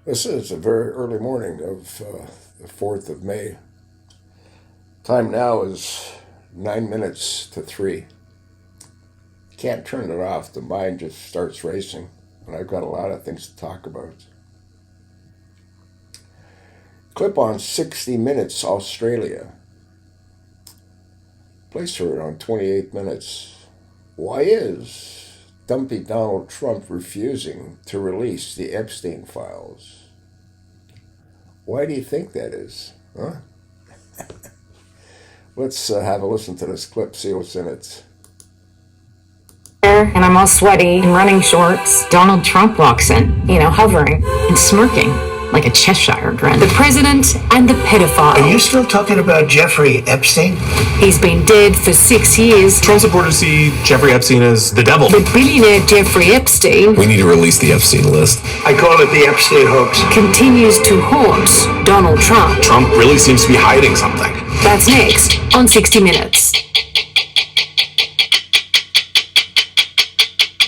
This is a very early morning of the 4th of May. Time now is 9 minutes to 3. Can't turn it off. The mind just starts racing, and I've got a lot of things to talk about. Clip on 60 Minutes, Australia. Place her on 28 minutes. Why is Dumpy Donald Trump refusing to release the Epstein files? Why do you think that is? Huh? Let's have a listen to this clip, see what's in it. And I'm all sweaty in running shorts. Donald Trump walks in, hovering and smirking like a Cheshire grin. The president and the pedophile. Are you still talking about Jeffrey Epstein? He's been dead for 6 years. Trump supporters see Jeffrey Epstein as the devil. The billionaire Jeffrey Epstein. We need to release the Epstein list. I call it the Epstein hoax. Continues to haunt Donald Trump. Trump really seems to be hiding something. That's next on 60 Minutes.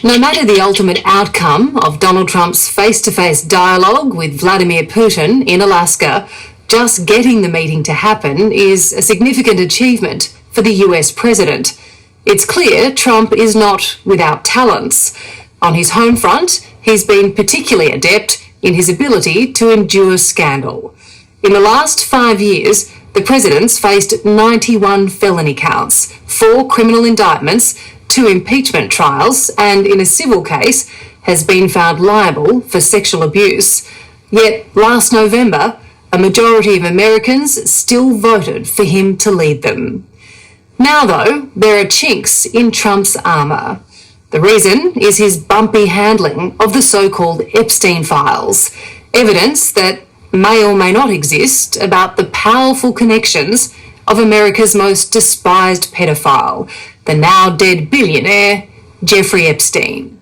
No matter the ultimate outcome of Donald Trump's face-to-face dialogue with Vladimir Putin in Alaska, just getting the meeting to happen is a significant achievement for the US president. It's clear Trump is not without talents. On his home front, he's been particularly adept in his ability to endure scandal. In the last 5 years, the president's faced 91 felony counts, 4 criminal indictments, 2 impeachment trials, and in a civil case has been found liable for sexual abuse. Yet last November, a majority of Americans still voted for him to lead them. Now though, there are chinks in Trump's armour. The reason is his bumpy handling of the so-called Epstein files, evidence that may or may not exist about the powerful connections of America's most despised pedophile, the now dead billionaire, Jeffrey Epstein.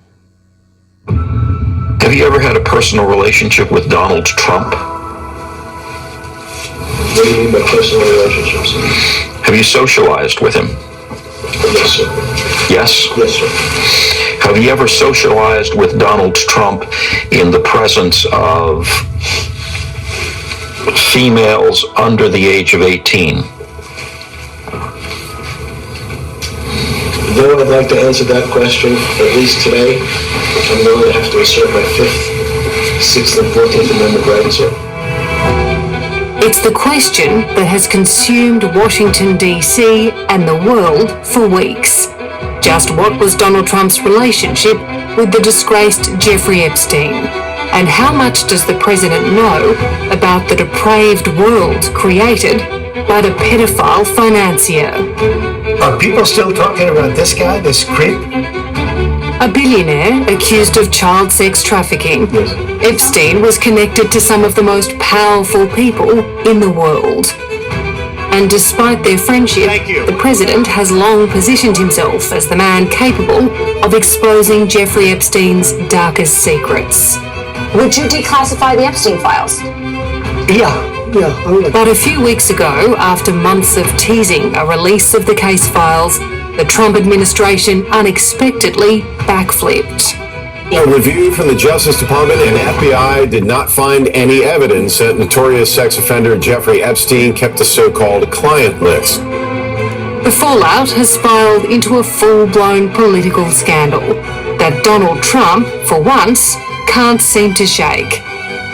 Have you ever had a personal relationship with Donald Trump? What do you mean by personal relationships? Have you socialized with him? Yes, sir. Yes? Yes, sir. Have you ever socialized with Donald Trump in the presence of females under the age of 18? Though I'd like to answer that question, at least today, I'm going to have to assert my 5th, 6th, and 14th Amendment rights, sir. It's the question that has consumed Washington, D.C. and the world for weeks. Just what was Donald Trump's relationship with the disgraced Jeffrey Epstein? And how much does the president know about the depraved world created by the pedophile financier? Are people still talking about this guy, this creep? A billionaire accused of child sex trafficking, Yes. Epstein was connected to some of the most powerful people in the world. And despite their friendship, the president has long positioned himself as the man capable of exposing Jeffrey Epstein's darkest secrets. Would you declassify the Epstein files? Yeah. But a few weeks ago, after months of teasing a release of the case files, the Trump administration unexpectedly backflipped. A review from the Justice Department and FBI did not find any evidence that notorious sex offender Jeffrey Epstein kept a so-called client list. The fallout has spiraled into a full-blown political scandal that Donald Trump, for once, can't seem to shake.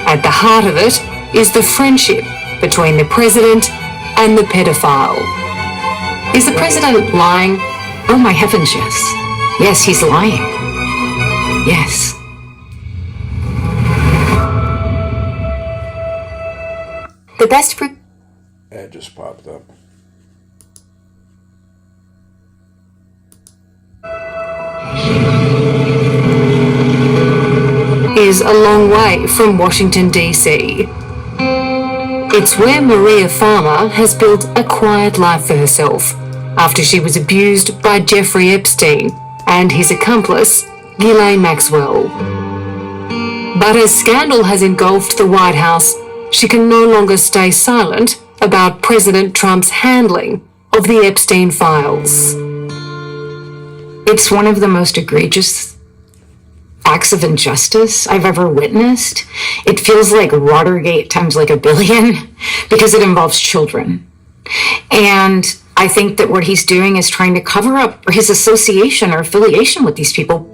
At the heart of it is the friendship between the president and the pedophile. Is the president lying? Oh my heavens, yes. Yes, he's lying. Yes. The best proof. That just popped up. Is a long way from Washington, D.C. It's where Maria Farmer has built a quiet life for herself after she was abused by Jeffrey Epstein and his accomplice, Ghislaine Maxwell. But as scandal has engulfed the White House, she can no longer stay silent about President Trump's handling of the Epstein files. It's one of the most egregious acts of injustice I've ever witnessed. It feels like Watergate times like a billion because it involves children. And I think that what he's doing is trying to cover up his association or affiliation with these people.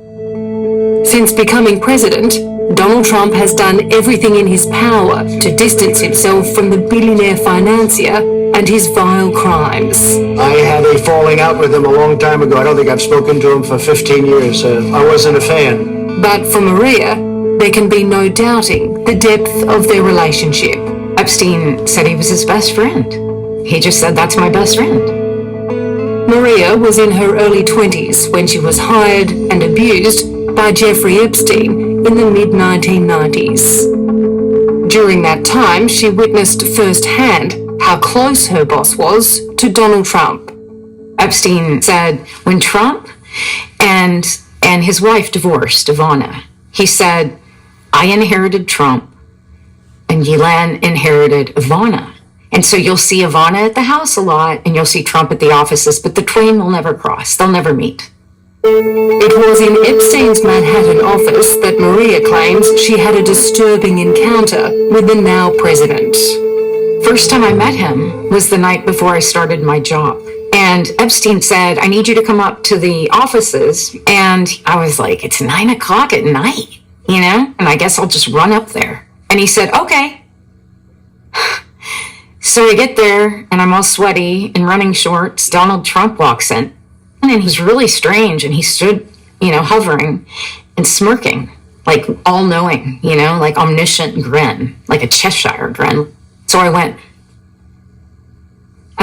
Since becoming president, Donald Trump has done everything in his power to distance himself from the billionaire financier and his vile crimes. I had a falling out with him a long time ago. I don't think I've spoken to him for 15 years. I wasn't a fan. But for Maria, there can be no doubting the depth of their relationship. Epstein said he was his best friend. He just said, "That's my best friend." Maria was in her early 20s when she was hired and abused by Jeffrey Epstein in the mid-1990s. During that time, she witnessed firsthand how close her boss was to Donald Trump. Epstein said when Trump and his wife divorced, Ivana, he said, "I inherited Trump and Yellen inherited Ivana. And so you'll see Ivana at the house a lot and you'll see Trump at the offices, but the twain will never cross. They'll never meet." It was in Epstein's Manhattan office that Maria claims she had a disturbing encounter with the now president. First time I met him was the night before I started my job. And Epstein said, "I need you to come up to the offices." And I was like, "It's 9 o'clock at night, you know? And I guess I'll just run up there." And he said, "Okay." So I get there and I'm all sweaty in running shorts. Donald Trump walks in and he's really strange. And he stood, hovering and smirking, like all knowing, like omniscient grin, like a Cheshire grin. So I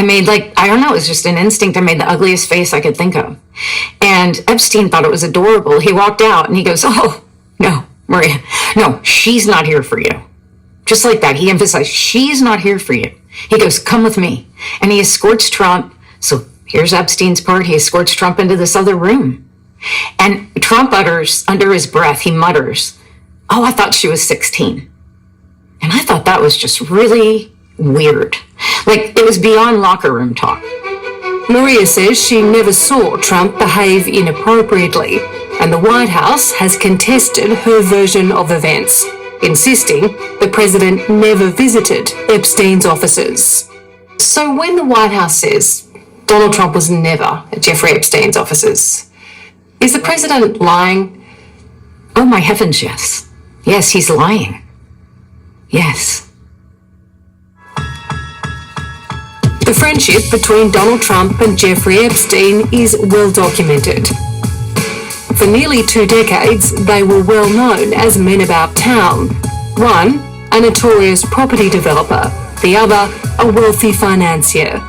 made I don't know, it was just an instinct. I made the ugliest face I could think of. And Epstein thought it was adorable. He walked out and he goes, "Oh, no, Maria, no, she's not here for you." Just like that, he emphasized, "She's not here for you." He goes, "Come with me." And he escorts Trump. So here's Epstein's part. He escorts Trump into this other room. And Trump utters, under his breath, he mutters, "Oh, I thought she was 16. And I thought that was just really weird. Like, it was beyond locker room talk. Maria says she never saw Trump behave inappropriately, and the White House has contested her version of events, insisting the president never visited Epstein's offices. So when the White House says Donald Trump was never at Jeffrey Epstein's offices, is the president lying? Oh my heavens, yes. Yes, he's lying. Yes. The friendship between Donald Trump and Jeffrey Epstein is well documented. For nearly 2 decades, they were well known as men about town. One, a notorious property developer, the other, a wealthy financier.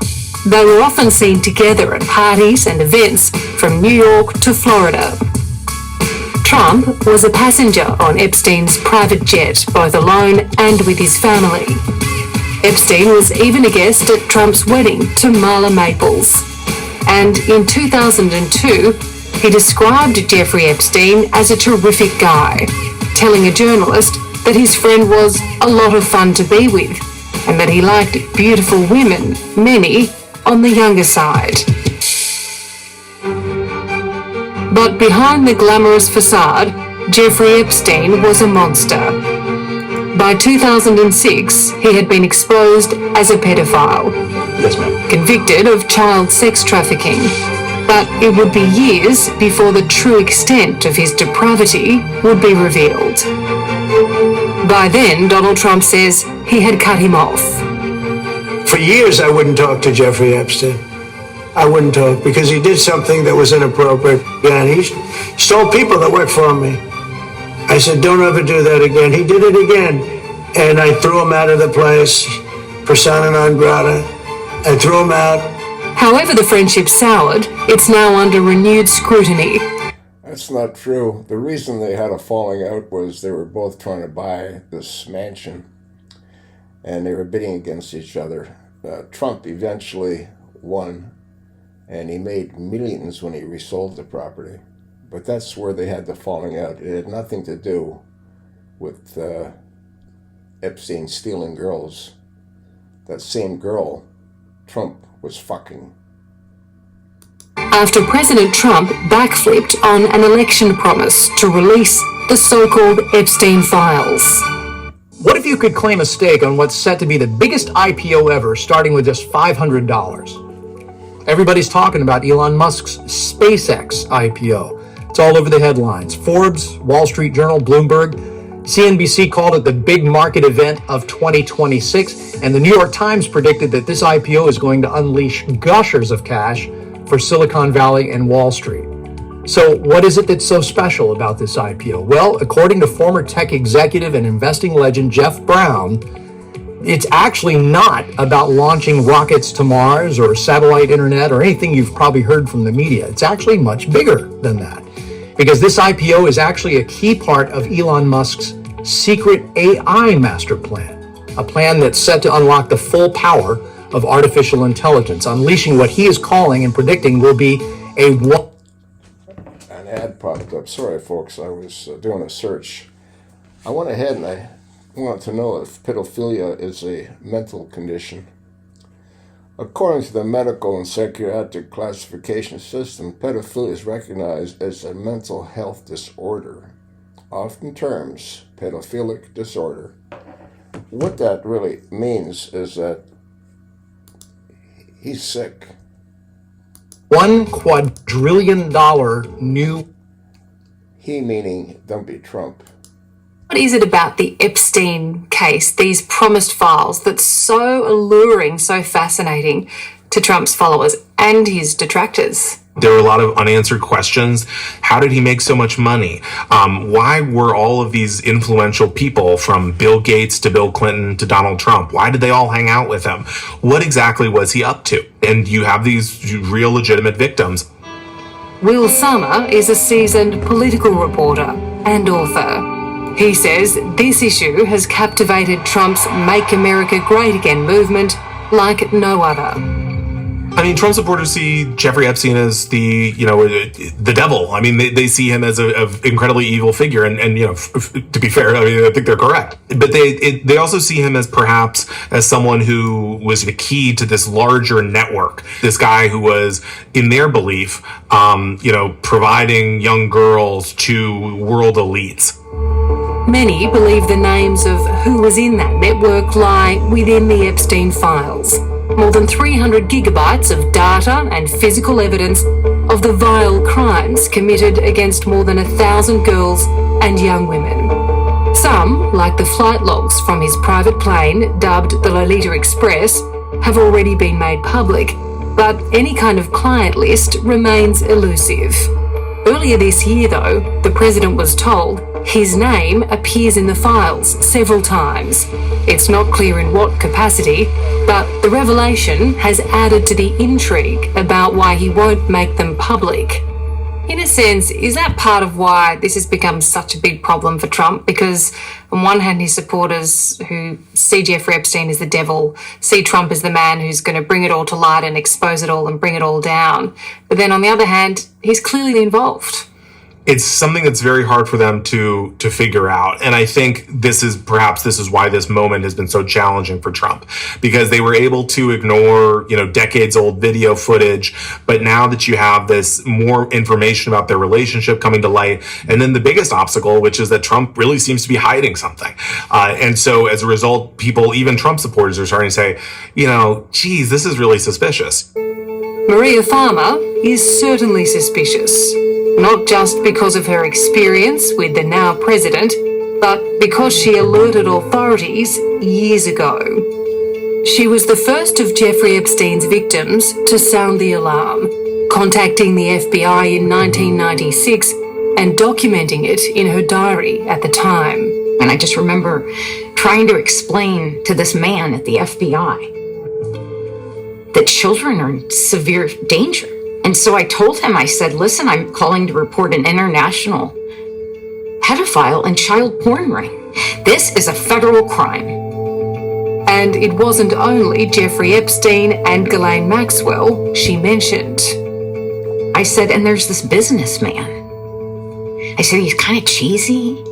They were often seen together at parties and events from New York to Florida. Trump was a passenger on Epstein's private jet, both alone and with his family. Epstein was even a guest at Trump's wedding to Marla Maples. And in 2002, he described Jeffrey Epstein as a terrific guy, telling a journalist that his friend was a lot of fun to be with and that he liked beautiful women, many on the younger side. But behind the glamorous facade, Jeffrey Epstein was a monster. By 2006, he had been exposed as a pedophile, Yes, ma'am. convicted of child sex trafficking. But it would be years before the true extent of his depravity would be revealed. By then, Donald Trump says he had cut him off. For years, I wouldn't talk to Jeffrey Epstein. I wouldn't talk because he did something that was inappropriate. Yeah, and he stole people that worked for me. I said, "Don't ever do that again." He did it again. And I threw him out of the place, persona non grata. I threw him out. However the friendship soured, it's now under renewed scrutiny. That's not true. The reason they had a falling out was they were both trying to buy this mansion, and they were bidding against each other. Trump eventually won, and he made millions when he resold the property. But that's where they had the falling out. It had nothing to do with Epstein stealing girls. That same girl, Trump was fucking. After President Trump backflipped on an election promise to release the so-called Epstein files. What if you could claim a stake on what's set to be the biggest IPO ever, starting with just $500? Everybody's talking about Elon Musk's SpaceX IPO. It's all over the headlines. Forbes, Wall Street Journal, Bloomberg. CNBC called it the big market event of 2026, and the New York Times predicted that this IPO is going to unleash gushers of cash for Silicon Valley and Wall Street. So what is it that's so special about this IPO? Well, according to former tech executive and investing legend Jeff Brown, it's actually not about launching rockets to Mars or satellite internet or anything you've probably heard from the media. It's actually much bigger than that, because this IPO is actually a key part of Elon Musk's secret AI master plan, a plan that's set to unlock the full power of artificial intelligence, unleashing what he is calling and predicting will be an ad popped up. Sorry, folks, I was doing a search. I went ahead and I wanted to know if pedophilia is a mental condition. According to the medical and psychiatric classification system, pedophilia is recognized as a mental health disorder, often termed pedophilic disorder. What that really means is that he's sick. $1 quadrillion new... He meaning Dumpy Trump. What is it about the Epstein case, these promised files, that's so alluring, so fascinating to Trump's followers and his detractors? There were a lot of unanswered questions. How did he make so much money? Why were all of these influential people, from Bill Gates to Bill Clinton to Donald Trump, why did they all hang out with him? What exactly was he up to? And you have these real legitimate victims. Will Summer is a seasoned political reporter and author. He says this issue has captivated Trump's Make America Great Again movement like no other. I mean, Trump supporters see Jeffrey Epstein as the devil. I mean, they see him as an incredibly evil figure, and to be fair, I mean, I think they're correct. But they also see him as perhaps as someone who was the key to this larger network. This guy who was, in their belief, providing young girls to world elites. Many believe the names of who was in that network lie within the Epstein files. More than 300 gigabytes of data and physical evidence of the vile crimes committed against more than 1,000 girls and young women. Some, like the flight logs from his private plane, dubbed the Lolita Express, have already been made public, but any kind of client list remains elusive. Earlier this year, though, the president was told his name appears in the files several times. It's not clear in what capacity, but the revelation has added to the intrigue about why he won't make them public. In a sense, is that part of why this has become such a big problem for Trump? Because on one hand, his supporters who see Jeffrey Epstein as the devil, see Trump as the man who's going to bring it all to light and expose it all and bring it all down. But then on the other hand, he's clearly involved. It's something that's very hard for them to figure out. And I think this is why this moment has been so challenging for Trump, because they were able to ignore, decades old video footage. But now that you have this more information about their relationship coming to light, and then the biggest obstacle, which is that Trump really seems to be hiding something. And so as a result, people, even Trump supporters, are starting to say, geez, this is really suspicious. Maria Farmer is certainly suspicious. Not just because of her experience with the now president, but because she alerted authorities years ago. She was the first of Jeffrey Epstein's victims to sound the alarm, contacting the FBI in 1996 and documenting it in her diary at the time. And I just remember trying to explain to this man at the FBI that children are in severe danger. And so I told him, I said, listen, I'm calling to report an international pedophile and child porn ring. This is a federal crime. And it wasn't only Jeffrey Epstein and Ghislaine Maxwell she mentioned. I said, and there's this businessman. I said, he's kind of cheesy.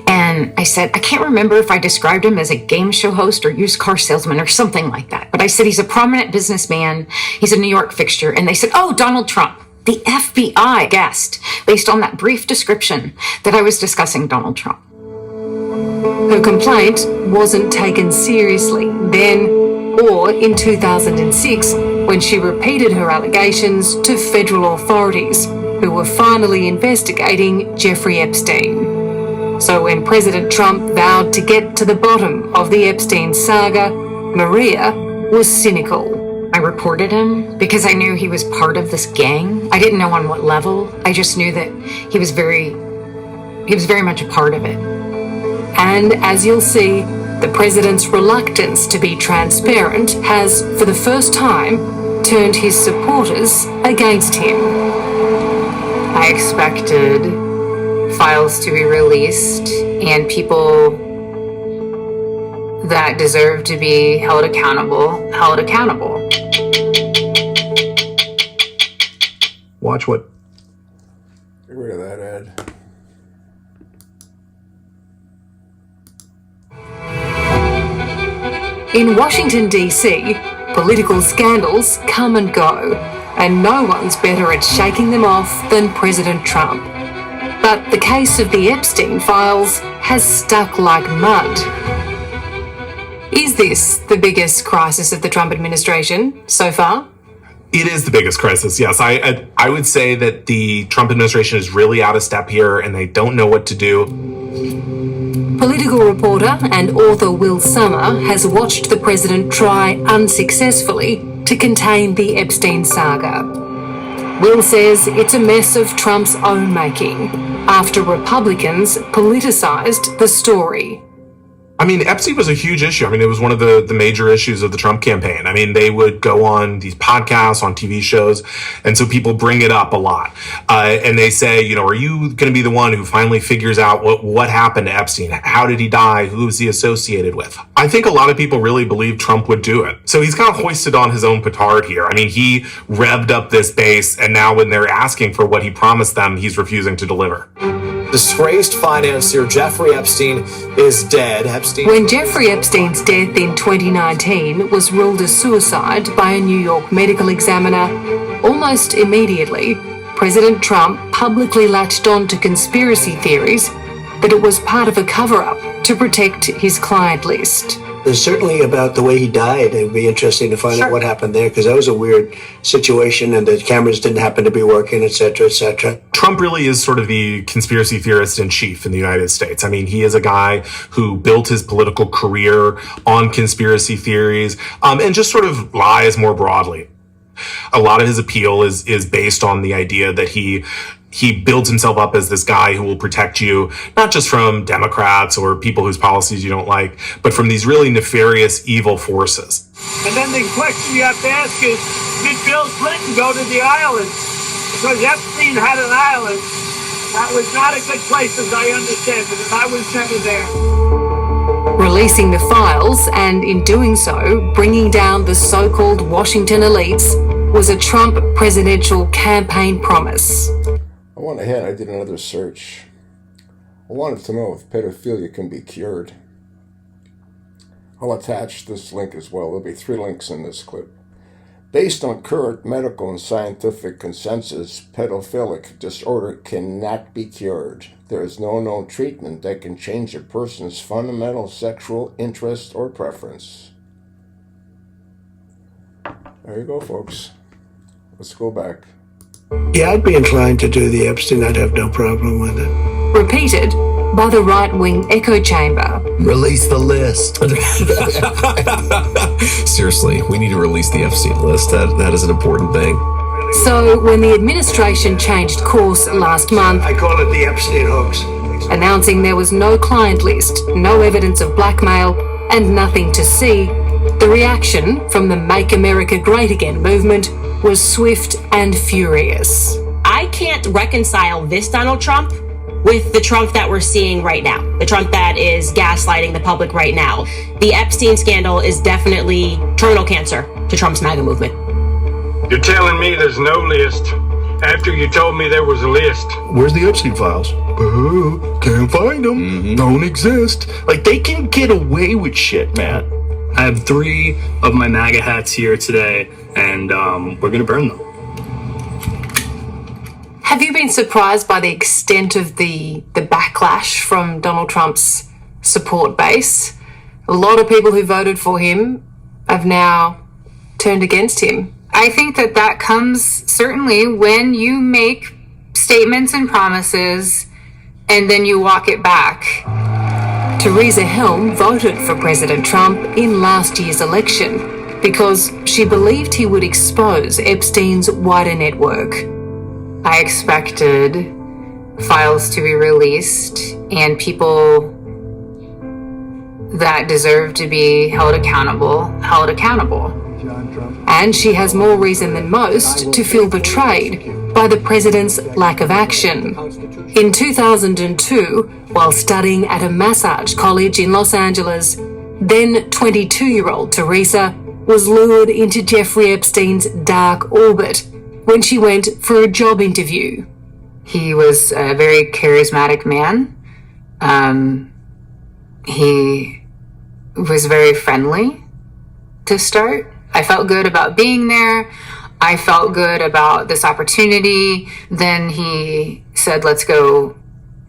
And I said, I can't remember if I described him as a game show host or used car salesman or something like that. But I said, he's a prominent businessman. He's a New York fixture. And they said, oh, Donald Trump. The FBI guessed, based on that brief description, that I was discussing Donald Trump. Her complaint wasn't taken seriously then or in 2006 when she repeated her allegations to federal authorities who were finally investigating Jeffrey Epstein. So when President Trump vowed to get to the bottom of the Epstein saga, Maria was cynical. I reported him because I knew he was part of this gang. I didn't know on what level. I just knew that he was very much a part of it. And as you'll see, the president's reluctance to be transparent has, for the first time, turned his supporters against him. I expected files to be released and people that deserve to be held accountable. Watch what? Get rid of that ad. In Washington, D.C., political scandals come and go, and no one's better at shaking them off than President Trump. But the case of the Epstein files has stuck like mud. Is this the biggest crisis of the Trump administration so far? It is the biggest crisis, yes. I would say that the Trump administration is really out of step here and they don't know what to do. Political reporter and author Will Sommer has watched the president try unsuccessfully to contain the Epstein saga. Will says it's a mess of Trump's own making after Republicans politicized the story. I mean, Epstein was a huge issue. I mean, it was one of the major issues of the Trump campaign. I mean, they would go on these podcasts, on TV shows, and so people bring it up a lot. And they say, you know, are you going to be the one who finally figures out what happened to Epstein? How did he die? Who was he associated with? I think a lot of people really believe Trump would do it. So he's kind of hoisted on his own petard here. I mean, he revved up this base, and now when they're asking for what he promised them, he's refusing to deliver. Disgraced financier Jeffrey Epstein is dead. When Jeffrey Epstein's death in 2019 was ruled a suicide by a New York medical examiner, almost immediately, President Trump publicly latched on to conspiracy theories that it was part of a cover-up to protect his client list. There's certainly about the way he died. It would be interesting to find out what happened there, because that was a weird situation and the cameras didn't happen to be working, et cetera, et cetera. Trump really is sort of the conspiracy theorist in chief in the United States. I mean, he is a guy who built his political career on conspiracy theories and just sort of lies more broadly. A lot of his appeal is based on the idea that he builds himself up as this guy who will protect you, not just from Democrats or people whose policies you don't like, but from these really nefarious, evil forces. And then the question you have to ask is, did Bill Clinton go to the island? Because Epstein had an island. That was not a good place, as I understand it, and I was never there. Releasing the files, and in doing so, bringing down the so-called Washington elites, was a Trump presidential campaign promise. I went ahead, I did another search. I wanted to know if pedophilia can be cured. I'll attach this link as well. There'll be 3 links in this clip. Based on current medical and scientific consensus, pedophilic disorder cannot be cured. There is no known treatment that can change a person's fundamental sexual interest or preference. There you go, folks. Let's go back. Yeah, I'd be inclined to do the Epstein. I'd have no problem with it. Repeated by the right-wing echo chamber. Release the list. Seriously, we need to release the Epstein list. That is an important thing. So when the administration changed course last month, I call it the Epstein hoax. announcing there was no client list, no evidence of blackmail, and nothing to see, the reaction from the Make America Great Again movement was swift and furious. I can't reconcile this Donald Trump with the Trump that we're seeing right now, the Trump that is gaslighting the public right now. The Epstein scandal is definitely terminal cancer to Trump's MAGA movement. You're telling me there's no list after you told me there was a list? Where's the Epstein files? Can't find them. Don't exist. Like, they can get away with shit, man. I have 3 of my MAGA hats here today, and we're going to burn them. Have you been surprised by the extent of the backlash from Donald Trump's support base? A lot of people who voted for him have now turned against him. I think that comes certainly when you make statements and promises and then you walk it back. Theresa Helm voted for President Trump in last year's election because she believed he would expose Epstein's wider network. I expected files to be released and people that deserve to be held accountable. And she has more reason than most to feel betrayed by the president's lack of action. In 2002, while studying at a massage college in Los Angeles, then 22-year-old Theresa was lured into Jeffrey Epstein's dark orbit when she went for a job interview. He was a very charismatic man. He was very friendly to start. I felt good about being there. I felt good about this opportunity. Then he said, let's go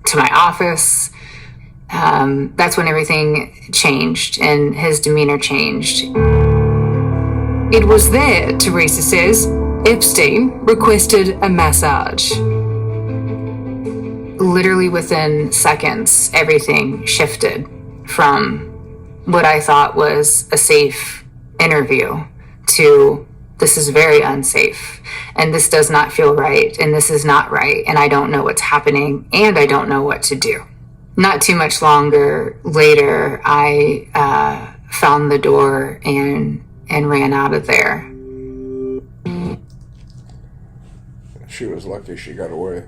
to my office. That's when everything changed and his demeanor changed. It was there, Theresa says, Epstein requested a massage. Literally within seconds, everything shifted from what I thought was a safe interview to this is very unsafe and this does not feel right and this is not right and I don't know what's happening and I don't know what to do. Not too much longer later, I found the door and ran out of there. She was lucky she got away.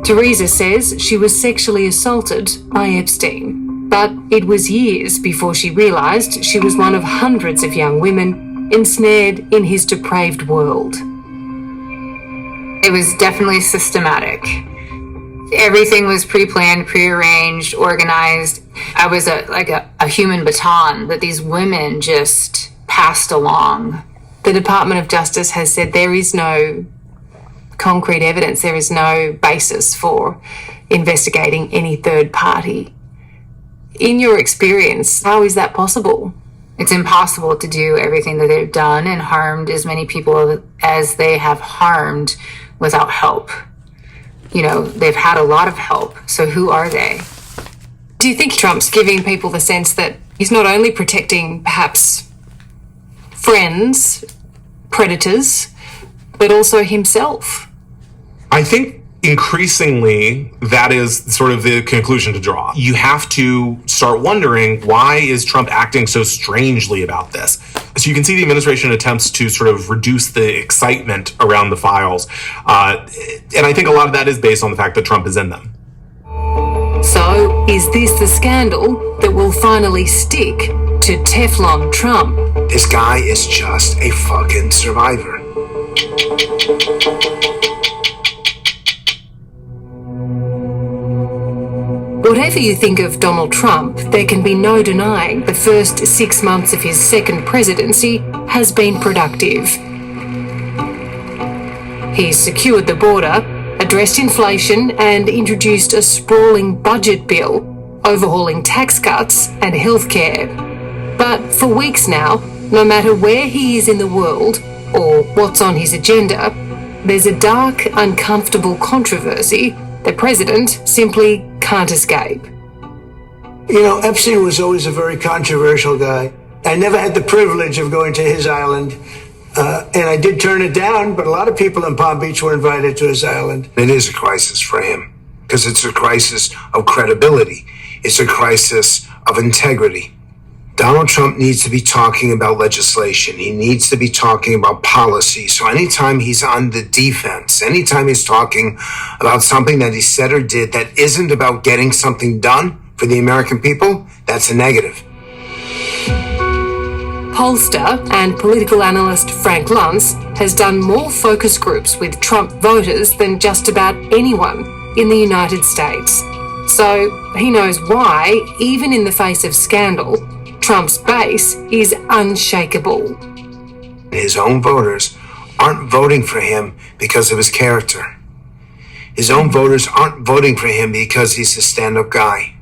Theresa says she was sexually assaulted by Epstein, but it was years before she realised she was one of hundreds of young women ensnared in his depraved world. It was definitely systematic. Everything was pre-planned, pre-arranged, organized. I was like a human baton that these women just passed along. The Department of Justice has said there is no concrete evidence, there is no basis for investigating any third party. In your experience, how is that possible? It's impossible to do everything that they've done and harmed as many people as they have harmed without help. You know, they've had a lot of help, so who are they? Do you think Trump's giving people the sense that he's not only protecting perhaps friends, predators, but also himself? I think increasingly that is sort of the conclusion to draw. You have to start wondering, why is Trump acting so strangely about this? So you can see the administration attempts to sort of reduce the excitement around the files. And I think a lot of that is based on the fact that Trump is in them. So is this the scandal that will finally stick to Teflon Trump? This guy is just a fucking survivor. Whatever you think of Donald Trump, there can be no denying the first 6 months of his second presidency has been productive. He's secured the border, addressed inflation, and introduced a sprawling budget bill, overhauling tax cuts and healthcare. But for weeks now, no matter where he is in the world or what's on his agenda, there's a dark, uncomfortable controversy the president simply can't escape. You know, Epstein was always a very controversial guy. I never had the privilege of going to his island, and I did turn it down, but a lot of people in Palm Beach were invited to his island. It is a crisis for him, because it's a crisis of credibility. It's a crisis of integrity. Donald Trump needs to be talking about legislation. He needs to be talking about policy. So anytime he's on the defense, anytime he's talking about something that he said or did that isn't about getting something done for the American people, that's a negative. Pollster and political analyst Frank Luntz has done more focus groups with Trump voters than just about anyone in the United States. So he knows why, even in the face of scandal, Trump's base is unshakable. his own voters aren't voting for him because of his character. His own voters aren't voting for him because he's a stand-up guy.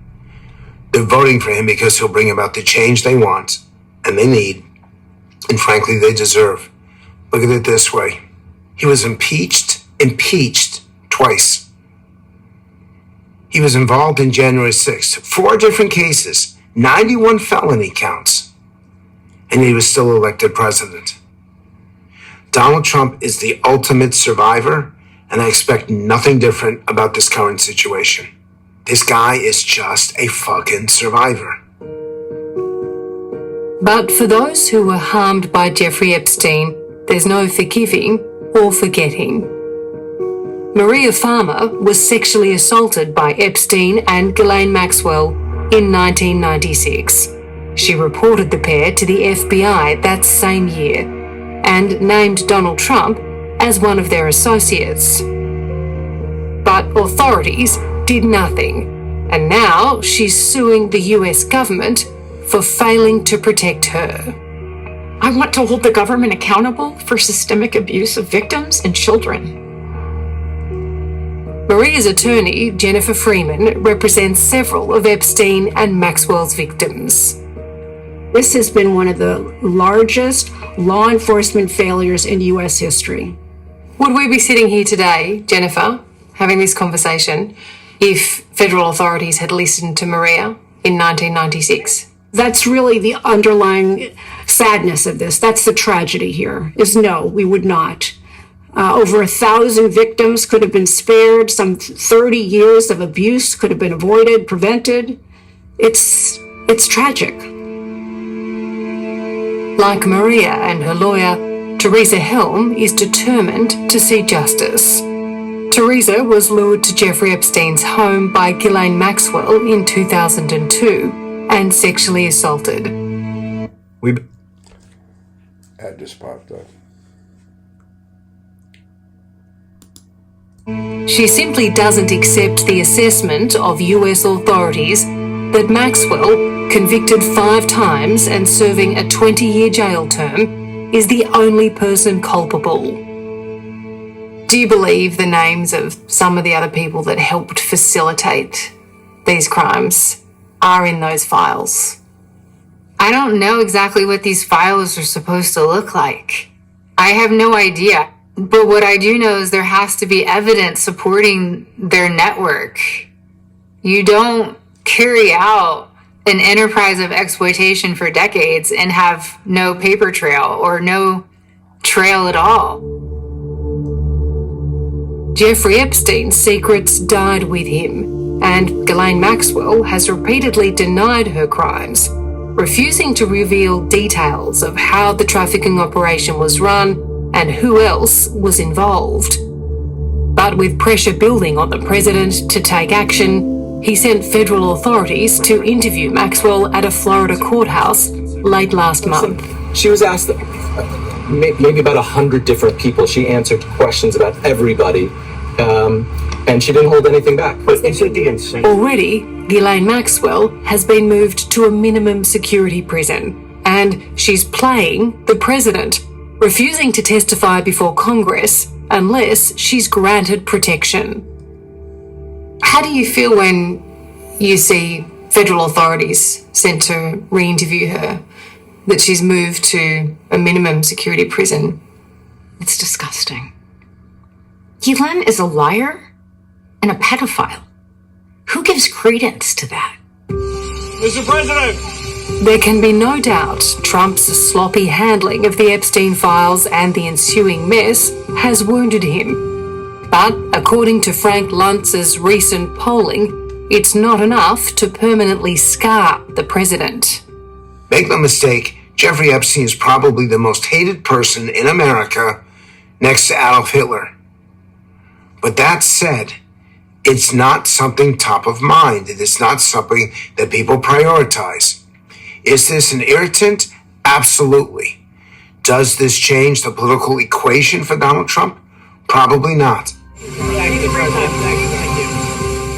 They're voting for him because he'll bring about the change they want and they need, and frankly, they deserve. Look at it this way. He was impeached twice. He was involved in January 6th, 4 different cases, 91 felony counts, and he was still elected president. Donald Trump is the ultimate survivor, and I expect nothing different about this current situation. This guy is just a fucking survivor. But for those who were harmed by Jeffrey Epstein, there's no forgiving or forgetting. Maria Farmer was sexually assaulted by Epstein and Ghislaine Maxwell in 1996. She reported the pair to the FBI that same year and named Donald Trump as one of their associates. But authorities did nothing, and now she's suing the US government for failing to protect her. I want to hold the government accountable for systemic abuse of victims and children. Maria's attorney, Jennifer Freeman, represents several of Epstein and Maxwell's victims. This has been one of the largest law enforcement failures in US history. Would we be sitting here today, Jennifer, having this conversation, if federal authorities had listened to Maria in 1996? That's really the underlying sadness of this. That's the tragedy here, is no, we would not. Over 1,000 victims could have been spared. Some 30 years of abuse could have been avoided, prevented. It's tragic. Like Maria and her lawyer, Teresa Helm is determined to see justice. Teresa was lured to Jeffrey Epstein's home by Ghislaine Maxwell in 2002 and sexually assaulted. That just popped up. She simply doesn't accept the assessment of US authorities that Maxwell, convicted 5 times and serving a 20-year jail term, is the only person culpable. Do you believe the names of some of the other people that helped facilitate these crimes are in those files? I don't know exactly what these files are supposed to look like. I have no idea. But what I do know is there has to be evidence supporting their network. You don't carry out an enterprise of exploitation for decades and have no paper trail or no trail at all. Jeffrey Epstein's secrets died with him, and Ghislaine Maxwell has repeatedly denied her crimes, refusing to reveal details of how the trafficking operation was run and who else was involved. But with pressure building on the president to take action, he sent federal authorities to interview Maxwell at a Florida courthouse late last month. She was asked maybe about 100 different people. She answered questions about everybody, and she didn't hold anything back. But isn't the insane? Already, Ghislaine Maxwell has been moved to a minimum security prison, and she's playing the president, refusing to testify before Congress unless she's granted protection. How do you feel when you see federal authorities sent to re-interview her, that she's moved to a minimum security prison? It's disgusting. Ghislaine is a liar and a pedophile. Who gives credence to that? Mr. President! There can be no doubt Trump's sloppy handling of the Epstein files and the ensuing mess has wounded him. But according to Frank Luntz's recent polling, it's not enough to permanently scar the president. Make no mistake, Jeffrey Epstein is probably the most hated person in America next to Adolf Hitler. But that said, it's not something top of mind. It is not something that people prioritize. Is this an irritant? Absolutely. Does this change the political equation for Donald Trump? Probably not.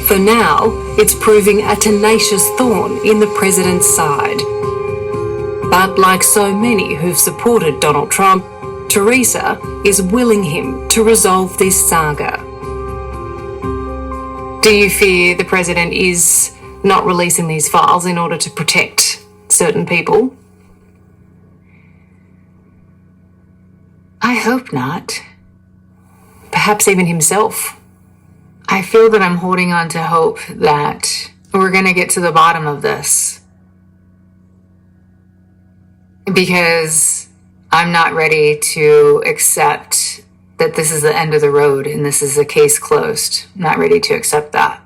For now, it's proving a tenacious thorn in the president's side. But like so many who've supported Donald Trump, Teresa is willing him to resolve this saga. Do you fear the president is not releasing these files in order to protect certain people? I hope not. Perhaps even himself. I feel that I'm holding on to hope that we're going to get to the bottom of this. Because I'm not ready to accept that this is the end of the road and this is a case closed. I'm not ready to accept that.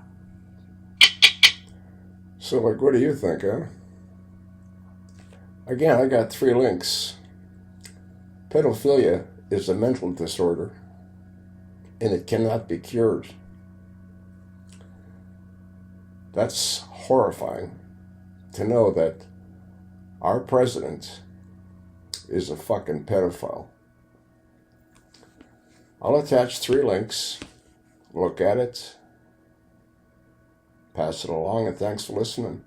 So, like, what do you think, huh? Again, I got 3 links. Pedophilia is a mental disorder, and it cannot be cured. That's horrifying to know that our president is a fucking pedophile. I'll attach 3 links. Look at it. Pass it along, and thanks for listening.